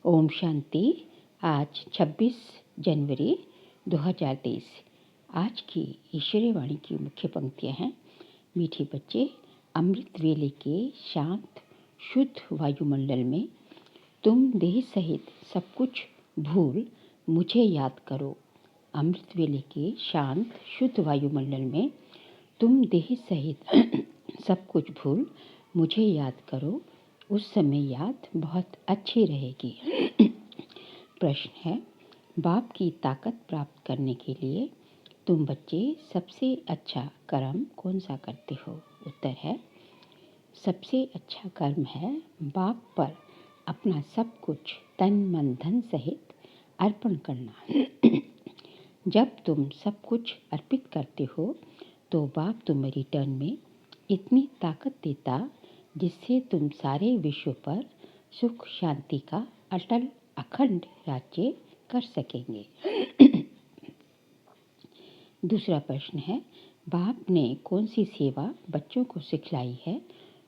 ओम शांति। आज 26 जनवरी 2023। आज की ईश्वरीय वाणी की मुख्य पंक्तियाँ हैं। मीठे बच्चे, अमृत वेले के शांत शुद्ध वायुमंडल में तुम देह सहित सब कुछ भूल मुझे याद करो। अमृत वेले के शांत शुद्ध वायुमंडल में तुम देह सहित सब कुछ भूल मुझे याद करो। उस समय याद बहुत अच्छी रहेगी। प्रश्न है, बाप की ताकत प्राप्त करने के लिए तुम बच्चे सबसे अच्छा कर्म कौन सा करते हो? उत्तर है, सबसे अच्छा कर्म है बाप पर अपना सब कुछ तन मन धन सहित अर्पण करना। जब तुम सब कुछ अर्पित करते हो तो बाप तुम्हें रिटर्न में इतनी ताकत देता जिससे तुम सारे विश्व पर सुख शांति का अटल अखंड राज्य कर सकेंगे। दूसरा प्रश्न है, बाप ने कौन सी सेवा बच्चों को सिखलाई है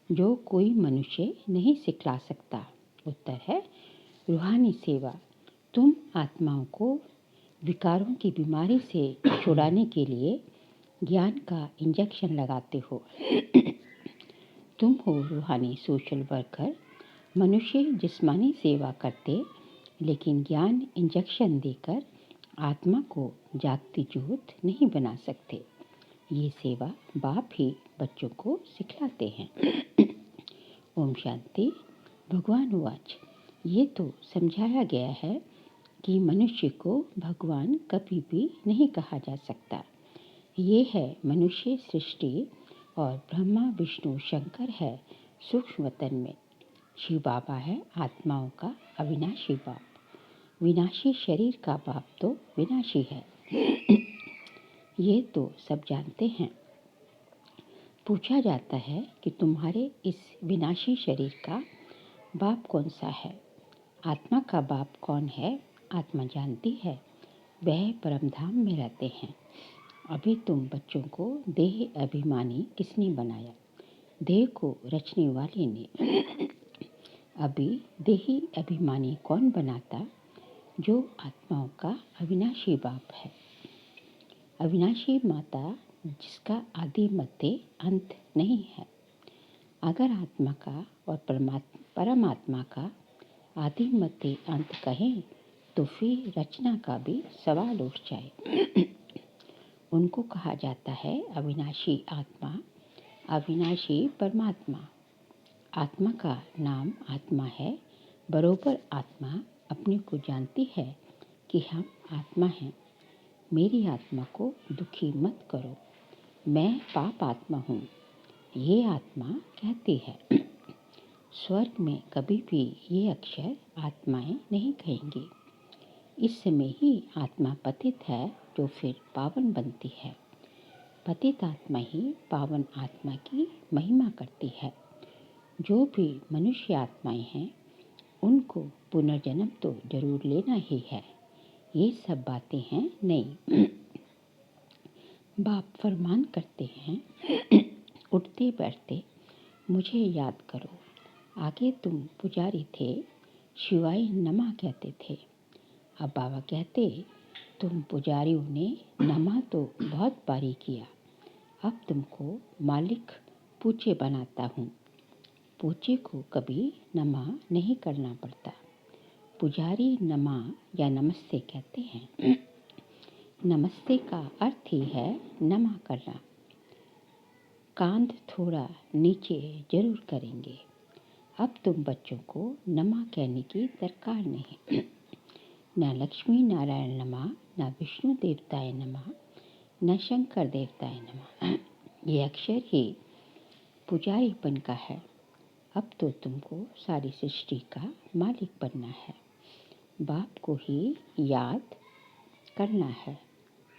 जो कोई मनुष्य नहीं सिखला सकता? उत्तर है, रूहानी सेवा। तुम आत्माओं को विकारों की बीमारी से छुड़ाने के लिए ज्ञान का इंजेक्शन लगाते हो। तुम हो रूहानी सोशल वर्कर। मनुष्य जिस्मानी सेवा करते लेकिन ज्ञान इंजेक्शन देकर आत्मा को जागती ज्योत नहीं बना सकते। ये सेवा बाप ही बच्चों को सिखलाते हैं। ओम शांति। भगवान वाच, ये तो समझाया गया है कि मनुष्य को भगवान कभी भी नहीं कहा जा सकता। ये है मनुष्य सृष्टि और ब्रह्मा विष्णु शंकर है सूक्ष्म तन में। शिव बाबा है आत्माओं का अविनाशी बाप। विनाशी शरीर का बाप तो विनाशी है। ये तो सब जानते हैं। पूछा जाता है कि तुम्हारे इस विनाशी शरीर का बाप कौन सा है? आत्मा का बाप कौन है? आत्मा जानती है, वह परमधाम में रहते हैं। अभी तुम बच्चों को देह अभिमानी किसने बनाया? देह को रचने वाले ने। अभी देही अभिमानी कौन बनाता? जो आत्माओं का अविनाशी बाप है। अविनाशी माता जिसका आदि मध्य अंत नहीं है। अगर आत्मा का और परमात्मा का आदि मध्य अंत कहें तो फिर रचना का भी सवाल उठ जाए। उनको कहा जाता है अविनाशी आत्मा, अविनाशी परमात्मा। आत्मा का नाम आत्मा है। बरोबर आत्मा अपने को जानती है कि हम आत्मा हैं। मेरी आत्मा को दुखी मत करो, मैं पाप आत्मा हूँ, ये आत्मा कहती है। स्वर्ग में कभी भी ये अक्षर आत्माएं नहीं कहेंगी। इस समय ही आत्मा पतित है जो फिर पावन बनती है। पतित आत्मा ही पावन आत्मा की महिमा करती है। जो भी मनुष्य आत्माएं हैं उनको पुनर्जन्म तो जरूर लेना ही है। ये सब बातें हैं नहीं। बाप फरमान करते हैं, उठते बैठते मुझे याद करो। आगे तुम पुजारी थे, शिवाय नमा कहते थे। अब बाबा कहते, तुम पुजारियों ने नमा तो बहुत बारी किया, अब तुमको मालिक पूछे बनाता हूँ। पूछे को कभी नमा नहीं करना पड़ता। पुजारी नमा या नमस्ते कहते हैं। नमस्ते का अर्थ ही है नमा करना। कांध थोड़ा नीचे जरूर करेंगे। अब तुम बच्चों को नमा कहने की दरकार नहीं। न लक्ष्मी नारायण नमा, न विष्णु देवताय नमा, न शंकर देवताय नमा। ये अक्षर ही पुजारीपन का है। अब तो तुमको सारी सृष्टि का मालिक बनना है। बाप को ही याद करना है।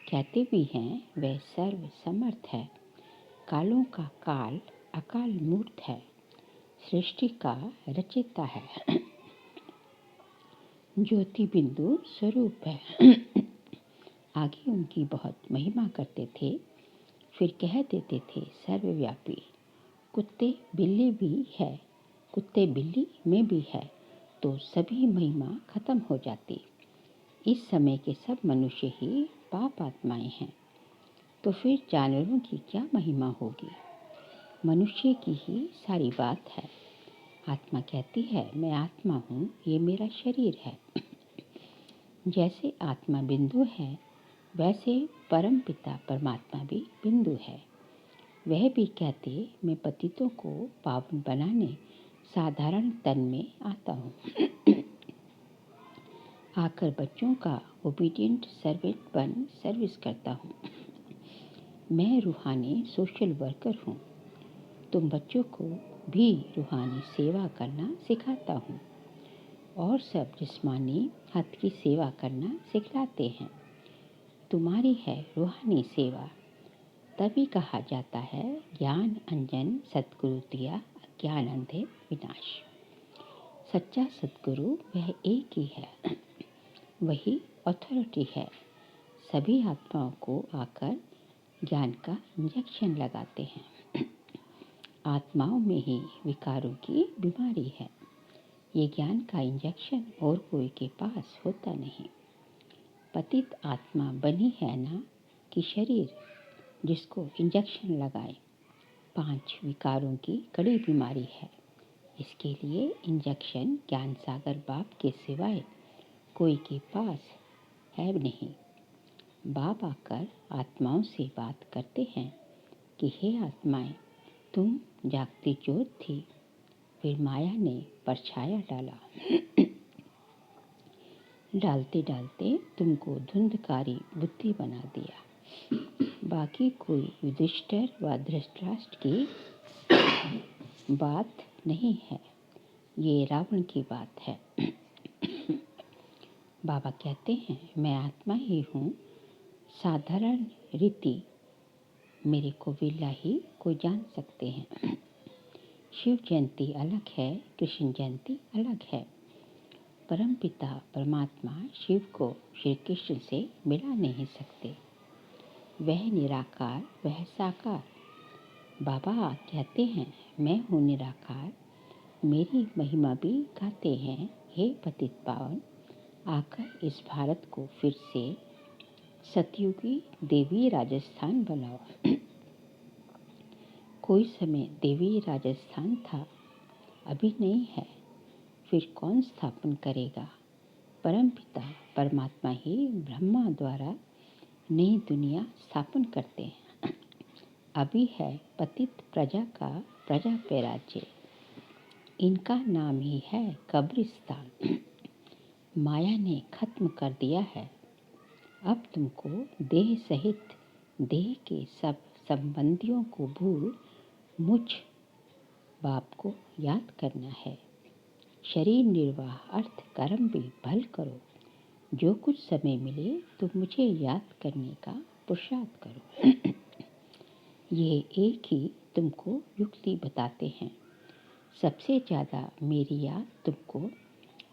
कहते भी हैं वह सर्व समर्थ है। कालों का काल अकाल मूर्त है। सृष्टि का रचयिता है। ज्योति बिंदु स्वरूप है। आगे उनकी बहुत महिमा करते थे। फिर कह देते थे सर्वव्यापी। कुत्ते बिल्ली भी है, कुत्ते बिल्ली में भी है तो सभी महिमा खत्म हो जाती। इस समय के सब मनुष्य ही पाप आत्माएं हैं, तो फिर जानवरों की क्या महिमा होगी। मनुष्य की ही सारी बात है। आत्मा कहती है मैं आत्मा हूँ, ये मेरा शरीर है। जैसे आत्मा बिंदु है, वैसे परम पिता परमात्मा भी बिंदु है। वह भी कहते मैं पतितों को पावन बनाने साधारण तन में आता हूँ। आकर बच्चों का ओबीडियंट सर्वेंट बन सर्विस करता हूँ। मैं रूहानी सोशल वर्कर हूँ। तुम बच्चों को भी रूहानी सेवा करना सिखाता हूँ और सब जिस्मानी हद की सेवा करना सिखलाते हैं। तुम्हारी है रूहानी सेवा। तभी कहा जाता है ज्ञान अंजन सद्गुरु दिया अज्ञान अंधे विनाश। सच्चा सद्गुरु वह एक ही है, वही अथॉरिटी है। सभी आत्माओं को आकर ज्ञान का इंजेक्शन लगाते हैं। आत्माओं में ही विकारों की बीमारी है। ये ज्ञान का इंजेक्शन और कोई के पास होता नहीं। पतित आत्मा बनी है ना कि शरीर जिसको इंजेक्शन लगाए। 5 विकारों की कड़ी बीमारी है। इसके लिए इंजेक्शन ज्ञान सागर बाप के सिवाय कोई के पास है नहीं। बाप आकर आत्माओं से बात करते हैं कि हे आत्माएं, तुम जागती ज्योत थी, फिर माया ने परछाया डाला। डालते डालते तुमको धुंधकारी बुद्धि बना दिया। बाकी कोई युधिष्ठिर व धृतराष्ट्र की बात नहीं है, ये रावण की बात है। बाबा कहते हैं मैं आत्मा ही हूँ। साधारण रीति मेरे को विरला ही कोई जान सकते हैं। शिव जयंती अलग है, कृष्ण जयंती अलग है। परमपिता परमात्मा शिव को श्री कृष्ण से मिला नहीं सकते। वह निराकार, वह साकार। बाबा कहते हैं मैं हूँ निराकार, मेरी महिमा भी गाते हैं। हे पतित पावन, आकर इस भारत को फिर से सतयुगी देवी राजस्थान बनाओ। कोई समय देवी राजस्थान था, अभी नहीं है, फिर कौन स्थापन करेगा। परमपिता परमात्मा ही ब्रह्मा द्वारा नई दुनिया स्थापन करते हैं। अभी है पतित प्रजा का प्रजा पे राज्य। इनका नाम ही है कब्रिस्तान। माया ने खत्म कर दिया है। अब तुमको देह सहित देह के सब संबंधियों को भूल मुझ बाप को याद करना है। शरीर निर्वाह अर्थ कर्म भी भल करो। जो कुछ समय मिले तो मुझे याद करने का पुरुषार्थ करो। ये एक ही तुमको युक्ति बताते हैं। सबसे ज़्यादा मेरी याद तुमको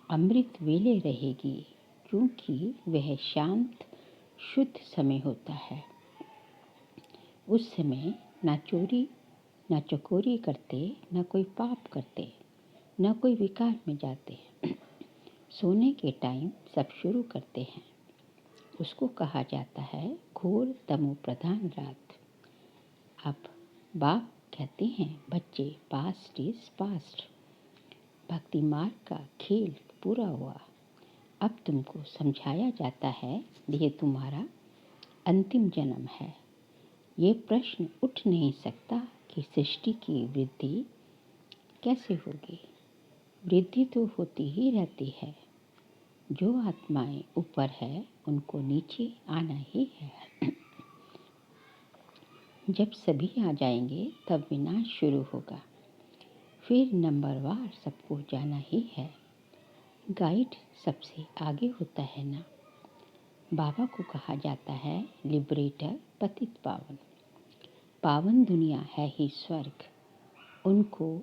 अमृत वेले रहेगी, क्योंकि वह शांत शुद्ध समय होता है। उस समय ना चोरी ना चकोरी करते, ना कोई पाप करते, ना कोई विकार में जाते। सोने के टाइम सब शुरू करते हैं। उसको कहा जाता है घोर तमो प्रधान रात। अब बाप कहते हैं बच्चे पास्ट इज पास्ट। भक्ति मार्ग का खेल पूरा हुआ। अब तुमको समझाया जाता है ये तुम्हारा अंतिम जन्म है। ये प्रश्न उठ नहीं सकता कि सृष्टि की वृद्धि कैसे होगी। वृद्धि तो होती ही रहती है। जो आत्माएं ऊपर है उनको नीचे आना ही है। जब सभी आ जाएंगे तब विनाश शुरू होगा। फिर नंबरवार सबको जाना ही है। गाइड सबसे आगे होता है ना। बाबा को कहा जाता है लिबरेटर पतित पावन। पावन दुनिया है ही स्वर्ग। उनको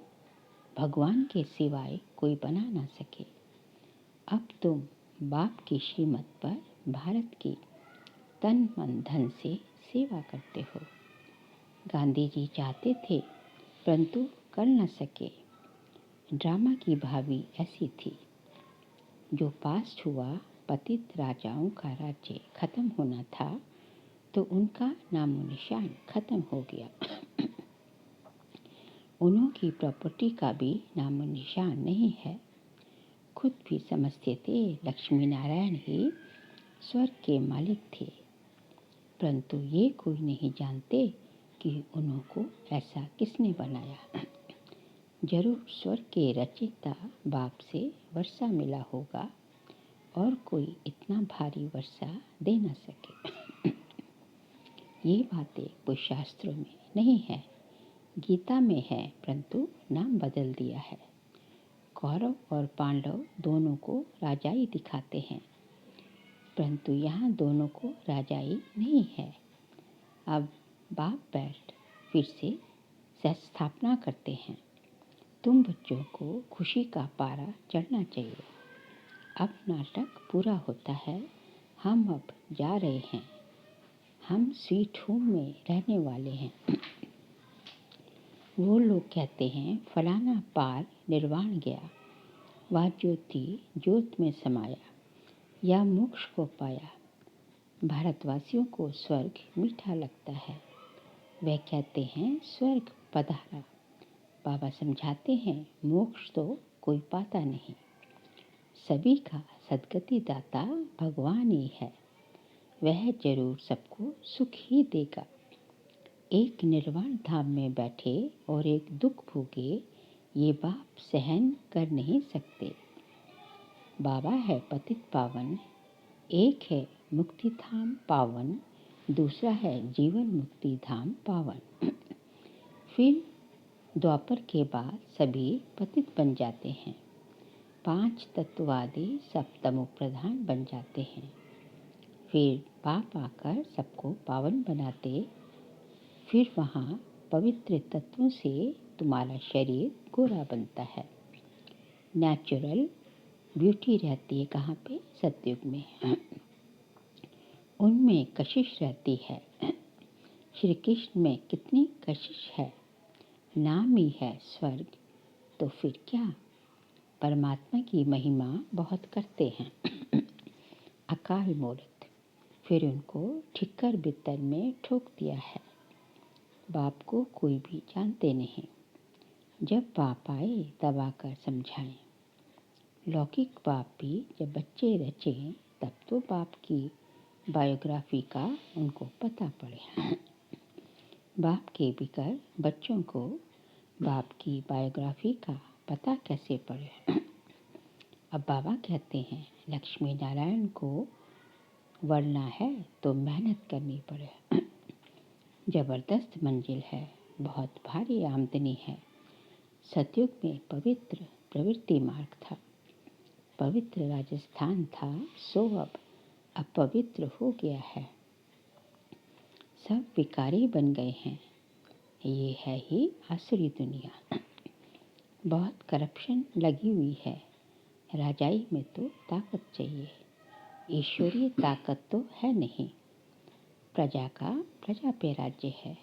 भगवान के सिवाय कोई बना ना सके। अब तुम बाप की श्रीमत पर भारत की तन मन धन से सेवा करते हो। गांधी जी चाहते थे परंतु कर न सके। ड्रामा की भावी ऐसी थी। जो पास्ट हुआ, पतित राजाओं का राज्य खत्म होना था, तो उनका नामो निशान खत्म हो गया। उनकी प्रॉपर्टी का भी नामो निशान नहीं है। खुद भी समझते थे लक्ष्मी नारायण ही स्वर्ग के मालिक थे, परंतु ये कोई नहीं जानते कि उनको ऐसा किसने बनाया। जरूर स्वर्ग के रचयिता बाप से वर्षा मिला होगा और कोई इतना भारी वर्षा दे न सके। ये बातें कोई शास्त्रों में नहीं है, गीता में है, परंतु नाम बदल दिया है। कौरव और पांडव दोनों को राजाई दिखाते हैं, परंतु यहाँ दोनों को राजाई नहीं है। अब बाप बैठ फिर से सहस्थापना करते हैं। तुम बच्चों को खुशी का पारा चढ़ना चाहिए। अब नाटक पूरा होता है, हम अब जा रहे हैं। हम स्वीट होम में रहने वाले हैं। वो लोग कहते हैं फलाना पार निर्वाण गया, वह ज्योति ज्योत में समाया या मोक्ष को पाया। भारतवासियों को स्वर्ग मीठा लगता है। वे कहते हैं स्वर्ग पधारा। बाबा समझाते हैं मोक्ष तो कोई पाता नहीं, सभी का सद्गति दाता भगवान ही है। वह जरूर सबको सुख ही देगा। एक निर्वाण धाम में बैठे और एक दुख भोगे, ये बाप सहन कर नहीं सकते। बाबा है पतित पावन, एक है मुक्ति धाम पावन, दूसरा है जीवन मुक्ति धाम पावन। फिर द्वापर के बाद सभी पतित बन जाते हैं। 5 तत्ववादी सब तमो प्रधान बन जाते हैं। फिर बाप आकर सबको पावन बनाते। फिर वहाँ पवित्र तत्वों से तुम्हारा शरीर गोरा बनता है। नेचुरल ब्यूटी रहती है कहाँ पे? सतयुग में। उनमें कशिश रहती है। श्री कृष्ण में कितनी कशिश है, नाम ही है स्वर्ग। तो फिर क्या, परमात्मा की महिमा बहुत करते हैं। अकाल मूर्त, फिर उनको ठिक्कर बित्तर में ठोक दिया है। बाप को कोई भी जानते नहीं। जब बाप आए तब आकर समझाएं। लौकिक बाप भी जब बच्चे रचे तब तो बाप की बायोग्राफी का उनको पता पड़े। बाप के बिकर बच्चों को बाप की बायोग्राफी का पता कैसे पड़े। अब बाबा कहते हैं लक्ष्मी नारायण को वरना है तो मेहनत करनी पड़े। जबरदस्त मंजिल है, बहुत भारी आमदनी है। सतयुग में पवित्र प्रवृत्ति मार्ग था, पवित्र राजस्थान था, सो अब अपवित्र हो गया है। सब विकारी बन गए हैं। ये है ही आसुरी दुनिया। बहुत करप्शन लगी हुई है। राजाई में तो ताकत चाहिए, ईश्वरीय ताकत तो है नहीं। प्रजा का प्रजा पे राज्य है।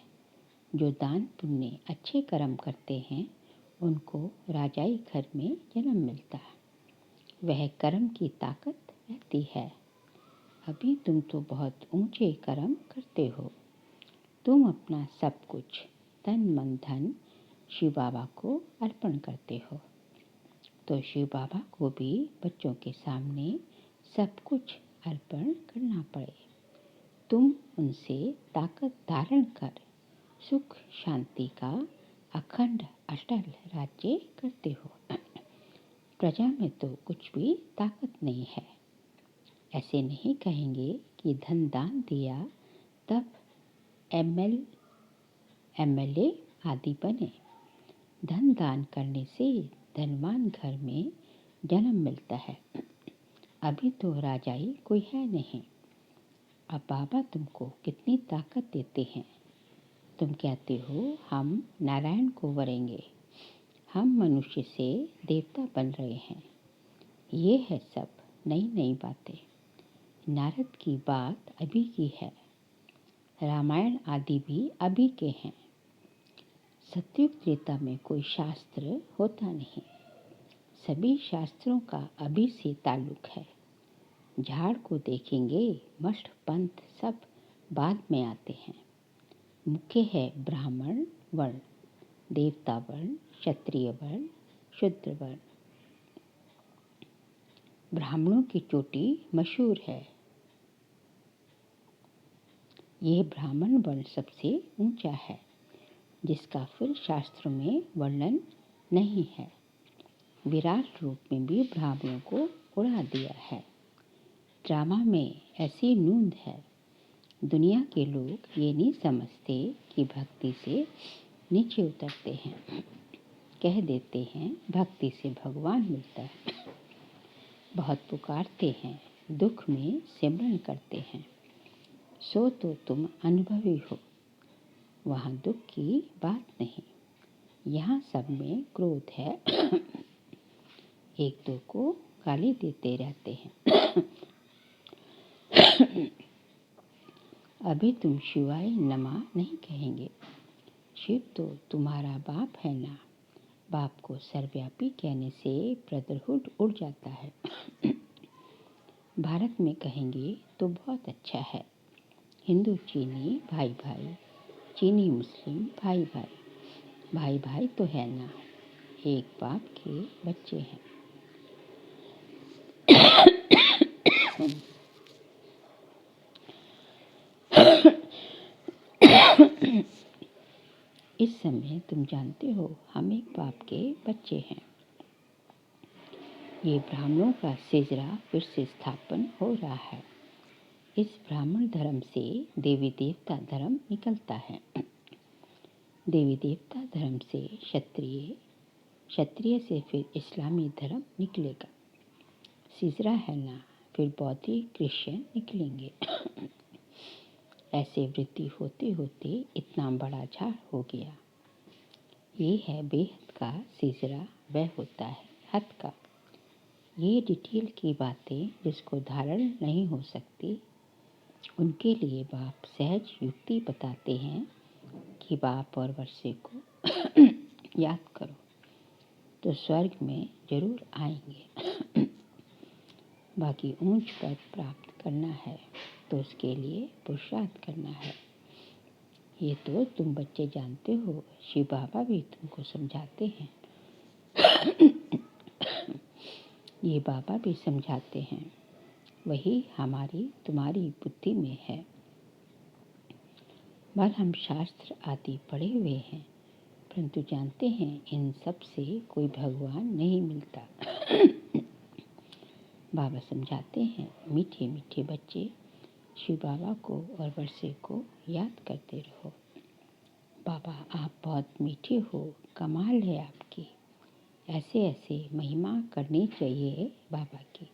जो दान पुण्य अच्छे कर्म करते हैं उनको राजाई घर में जन्म मिलता है। वह कर्म की ताकत रहती है। अभी तुम तो बहुत ऊंचे कर्म करते हो। तुम अपना सब कुछ तन मन धन शिव बाबा को अर्पण करते हो, तो शिव बाबा को भी बच्चों के सामने सब कुछ अर्पण करना पड़े। तुम उनसे ताकत धारण कर सुख शांति का अखंड अटल राज्य करते हो। प्रजा में तो कुछ भी ताकत नहीं है। ऐसे नहीं कहेंगे कि धन दान दिया तब एमएलए आदि बने। धन दान करने से धनवान घर में जन्म मिलता है। अभी तो राजाई कोई है नहीं। अब बाबा तुमको कितनी ताकत देते हैं। तुम कहते हो हम नारायण को वरेंगे, हम मनुष्य से देवता बन रहे हैं। ये है सब नई नई बातें। नारद की बात अभी की है, रामायण आदि भी अभी के हैं। सतयुग त्रेता में कोई शास्त्र होता नहीं। सभी शास्त्रों का अभी से ताल्लुक है। झाड़ को देखेंगे, मष्ट पंथ सब बाद में आते हैं। मुख्य है ब्राह्मण वर्ण, देवता वर्ण, क्षत्रिय वर्ण, शूद्र वर्ण। ब्राह्मणों की चोटी मशहूर है। यह ब्राह्मण वर्ण सबसे ऊंचा है, जिसका फिर शास्त्रों में वर्णन नहीं है। विराट रूप में भी ब्राह्मणों को उड़ा दिया है। ड्रामा में ऐसी नूंद है, दुनिया के लोग ये नहीं समझते कि भक्ति से नीचे उतरते हैं। कह देते हैं भक्ति से भगवान मिलता है। बहुत पुकारते हैं, दुख में सिमरन करते हैं। सो तो तुम अनुभवी हो, वहाँ दुख की बात नहीं। यहाँ सब में क्रोध है। एक दो को गाली देते रहते हैं। अभी तुम शिवाय नमा नहीं कहेंगे। शिव तो तुम्हारा बाप है ना। बाप को सर्वव्यापी कहने से ब्रदरहुड उड़ जाता है। भारत में कहेंगे तो बहुत अच्छा है। हिंदू चीनी भाई भाई, चीनी मुस्लिम भाई भाई। भाई भाई तो है ना, एक बाप के बच्चे हैं। इस समय तुम जानते हो हम एक बाप के बच्चे हैं। ये ब्राह्मणों का सिजरा फिर से स्थापन हो रहा है। इस ब्राह्मण धर्म से देवी देवता धर्म निकलता है। देवी देवता धर्म से क्षत्रिय, क्षत्रिय से फिर इस्लामी धर्म निकलेगा। सिजरा है ना, फिर बौद्ध क्रिश्चियन निकलेंगे। ऐसे वृद्धि होते होते इतना बड़ा झाड़ हो गया। ये है बेहद का सिजरा, वह होता है हद का। ये डिटेल की बातें जिसको धारण नहीं हो सकती, उनके लिए बाप सहज युक्ति बताते हैं कि बाप और वर्षे को याद करो तो स्वर्ग में जरूर आएंगे। बाकी ऊंच पद प्राप्त करना है तो उसके लिए पुरुषार्थ करना है। ये तो तुम बच्चे जानते हो, शिव बाबा भी तुमको समझाते हैं। ये बाबा भी समझाते हैं, वही हमारी तुम्हारी बुद्धि में है। बल हम शास्त्र आदि पढ़े हुए हैं, परंतु जानते हैं इन सब से कोई भगवान नहीं मिलता। बाबा समझाते हैं, मीठे मीठे बच्चे शिव बाबा को और वर्षे को याद करते रहो। बाबा आप बहुत मीठे हो, कमाल है आपकी। ऐसे ऐसे महिमा करनी चाहिए बाबा की।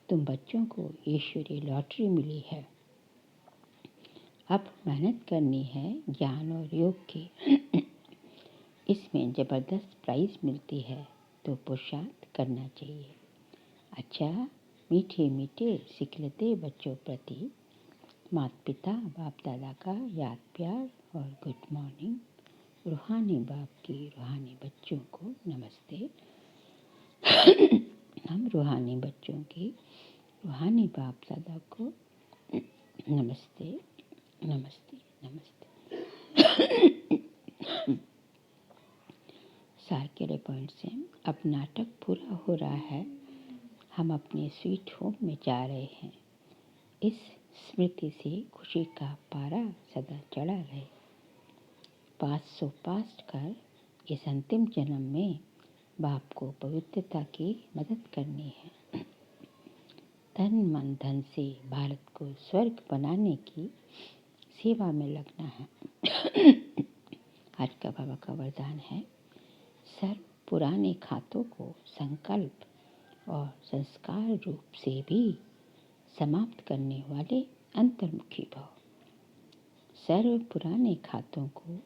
तुम बच्चों को ईश्वरीय लॉटरी मिली है। अब मेहनत करनी है ज्ञान और योग की। इसमें ज़बरदस्त प्राइज मिलती है तो पुरुषार्थ करना चाहिए। अच्छा, मीठे मीठे सिखलते बच्चों प्रति माता पिता बाप दादा का याद प्यार और गुड मॉर्निंग। रूहानी बाप की रूहानी बच्चों को नमस्ते। हम रूहानी बच्चों की रूहानी बाप दादा को नमस्ते नमस्ते नमस्ते। सार्केले पॉइंट से अब नाटक पूरा हो रहा है। हम अपने स्वीट होम में जा रहे हैं। इस स्मृति से खुशी का पारा सदा चढ़ा रहे। 500 पास्ट कर इस अंतिम जन्म में बाप को पवित्रता की मदद करनी है। तन मन धन से भारत को स्वर्ग बनाने की सेवा में लगना है। आज का बाबा का वरदान है, सर्व पुराने खातों को संकल्प और संस्कार रूप से भी समाप्त करने वाले अंतर्मुखी भाव। सर्व पुराने खातों को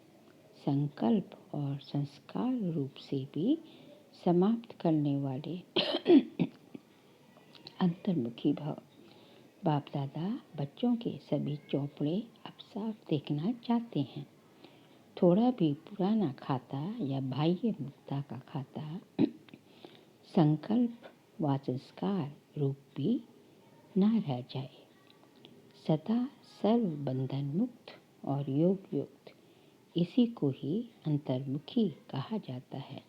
संकल्प और संस्कार रूप से भी समाप्त करने वाले अंतर्मुखी भाव। बाप दादा बच्चों के सभी चौपड़े अब साफ देखना चाहते हैं। थोड़ा भी पुराना खाता या बाह्य मुक्ता का खाता संकल्प व संस्कार रूप भी ना रह जाए। सदा सर्व बंधन मुक्त और योग युक्त, इसी को ही अंतर्मुखी कहा जाता है।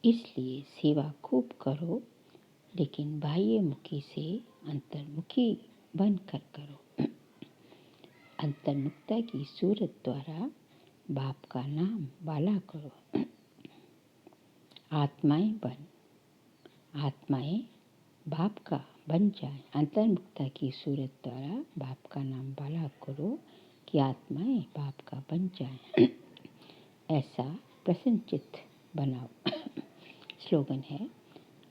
इसलिए सेवा खूब करो, लेकिन बाह्यमुखी से अंतर्मुखी बनकर करो। अंतर्मुखता की सूरत द्वारा बाप का नाम वाला करो। आत्माएं बाप का बन जाए। अंतर्मुखता की सूरत द्वारा बाप का नाम वाला करो कि आत्माएं बाप का बन जाए। ऐसा प्रसन्नचित्त बनाओ। स्लोगन है,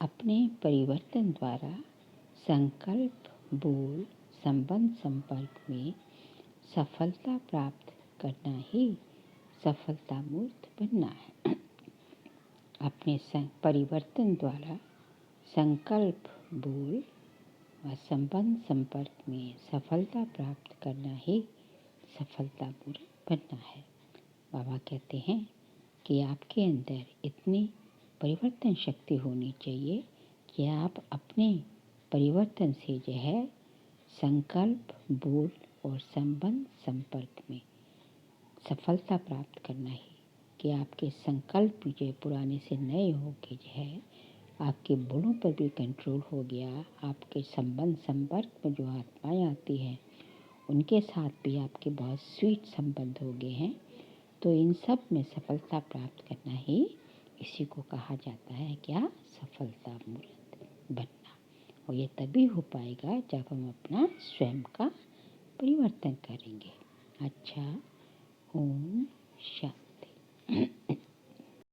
अपने परिवर्तन द्वारा संकल्प, बोल, संबंध, संपर्क में सफलता प्राप्त करना ही सफलता मूर्त बनना है। अपने परिवर्तन द्वारा संकल्प, बोल व संबंध, संपर्क में सफलता प्राप्त करना ही सफलता मूर्त बनना है। बाबा कहते हैं कि आपके अंदर इतनी परिवर्तन शक्ति होनी चाहिए कि आप अपने परिवर्तन से जो है संकल्प, बोल और संबंध, संपर्क में सफलता प्राप्त करना ही, कि आपके संकल्प जो पुराने से नए हो के जो है आपके बोलों पर भी कंट्रोल हो गया। आपके संबंध, संपर्क में जो आत्माएं आती हैं उनके साथ भी आपके बहुत स्वीट संबंध हो गए हैं। तो इन सब में सफलता प्राप्त करना ही इसी को कहा जाता है क्या, सफलता मूर्त बनना। और ये तभी हो पाएगा जब हम अपना स्वयं का परिवर्तन करेंगे। अच्छा, ओम शांति।